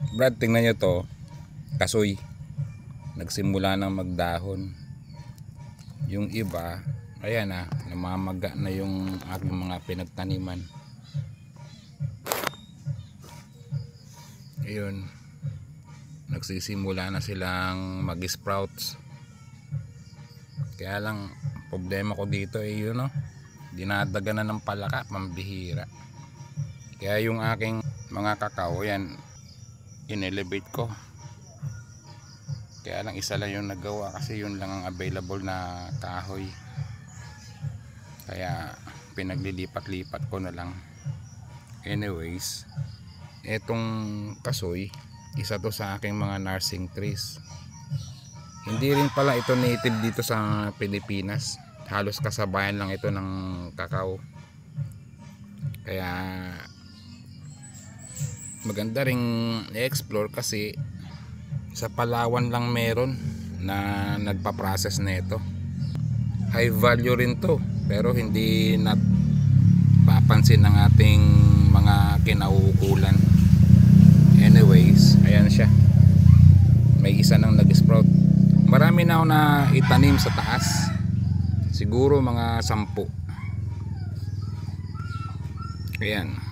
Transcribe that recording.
Brad, tingnan nyo to, kasoy nagsimula ng magdahon. Yung iba, ayan na, namamaga na yung aking mga pinagtaniman. Ayun, nagsisimula na silang mag-sprouts. Kaya lang problema ko dito ay yun, no, dinadaga na ng palaka, pambihira. Kaya yung aking mga kakao, yan, in-elevate ko. Kaya lang isa lang yung nagawa kasi yun lang ang available na kahoy. Kaya pinaglilipat-lipat ko na lang. Anyways, etong kasoy, isa to sa aking mga nursing trees. Hindi rin pala ito native dito sa Pilipinas. Halos kasabayan lang ito ng kakao. Kaya maganda ring i-explore kasi sa Palawan lang meron na nagpa-process nito. High value rin to, pero hindi napapansin ng ating mga kinauukulan. Anyways, ayan siya. May isa nang nag-sprout. Marami na ako na itanim sa taas. Siguro mga 10. Ayan.